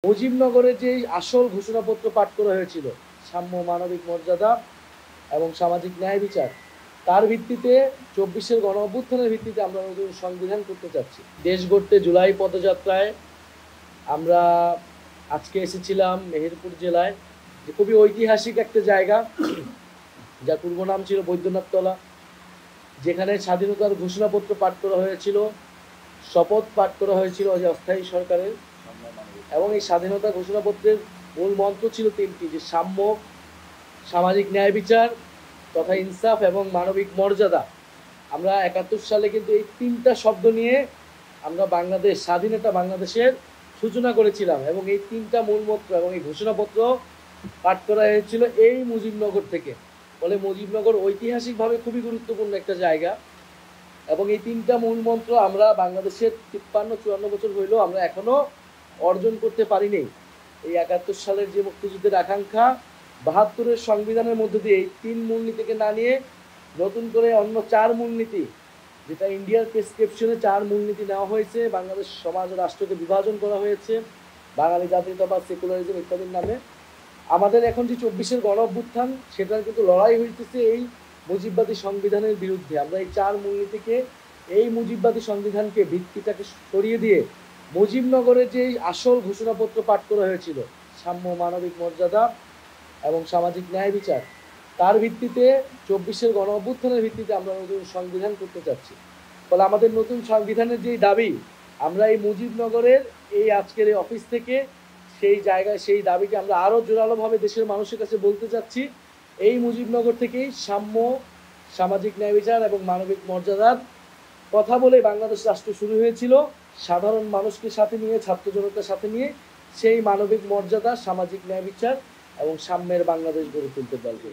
মুজিবনগরে যে আসল ঘোষণাপত্র পাঠ করা হয়েছিল সাম্য, মানবিক মর্যাদা এবং সামাজিক ন্যায় বিচার, তার ভিত্তিতে ২৪-এর গণ অভ্যুত্থানের ভিত্তিতে আমরা নতুন সংবিধান করতে চাচ্ছি। দেশ গড়তে জুলাই পদযাত্রায় আমরা আজকে এসেছিলাম মেহেরপুর জেলায়, যে খুবই ঐতিহাসিক একটা জায়গা, যার পূর্ব নাম ছিল বৈদ্যনাথতলা, যেখানে স্বাধীনতার ঘোষণাপত্র পাঠ করা হয়েছিল, শপথ পাঠ করা হয়েছিল অস্থায়ী সরকারের। এবং এই স্বাধীনতা ঘোষণাপত্রের মূল মন্ত্র ছিল তিনটি, যে সাম্য, সামাজিক ন্যায় বিচার তথা ইনসাফ এবং মানবিক মর্যাদা। আমরা ৭১ সালে কিন্তু এই তিনটা শব্দ নিয়ে আমরা স্বাধীনতা বাংলাদেশের সূচনা করেছিলাম, এবং এই তিনটা মূল মন্ত্র এবং এই ঘোষণাপত্র পাঠ করা হয়েছিল এই মুজিবনগর থেকে। ফলে মুজিবনগর ঐতিহাসিকভাবে খুবই গুরুত্বপূর্ণ একটা জায়গা, এবং এই তিনটা মূল মন্ত্র আমরা বাংলাদেশের ৫৩-৫৪ বছর হইলেও আমরা এখনো অর্জন করতে পারিনি। এই ৭১ সালের যে মুক্তিযুদ্ধের আকাঙ্ক্ষা, ৭২-এর সংবিধানের মধ্য দিয়ে এই ৩ মূলনীতিকে না নিয়ে নতুন করে অন্য ৪ মূলনীতি, যেটা ইন্ডিয়ার প্রেসক্রিপশনে ৪ মূলনীতি নেওয়া হয়েছে, বাংলাদেশ সমাজ ও রাষ্ট্রকে বিভাজন করা হয়েছে বাঙালি জাতীয়তাবাদ, সেকুলারিজম ইত্যাদির নামে। আমাদের এখন যে ২৪-এর গণ অভ্যুত্থান, সেটার কিন্তু লড়াই হইতেছে এই মুজিববাদী সংবিধানের বিরুদ্ধে। আমরা এই ৪ মূলনীতিকে, এই মুজিববাদী সংবিধানকে, ভিত্তিটাকে সরিয়ে দিয়ে মুজিবনগরে যে আসল ঘোষণাপত্র পাঠ করা হয়েছিল সাম্য, মানবিক মর্যাদা এবং সামাজিক ন্যায় বিচার, তার ভিত্তিতে ২৪-এর গণ অভ্যুত্থানের ভিত্তিতে আমরা নতুন সংবিধান করতে চাচ্ছি। ফলে আমাদের নতুন সংবিধানের যেই দাবি, আমরা এই মুজিবনগরের এই আজকের এই অফিস থেকে সেই জায়গায় সেই দাবিকে আমরা আরও জোরালোভাবে দেশের মানুষের কাছে বলতে চাচ্ছি। এই মুজিবনগর থেকেই সাম্য, সামাজিক ন্যায় বিচার এবং মানবিক মর্যাদার কথা বলে বাংলাদেশ রাষ্ট্র শুরু হয়েছিল। সাধারণ মানুষকে সাথে নিয়ে, ছাত্র জনতার সাথে নিয়ে সেই মানবিক মর্যাদা, সামাজিক ন্যায় বিচার এবং সাম্যের বাংলাদেশ গড়ে তুলতে পারবে।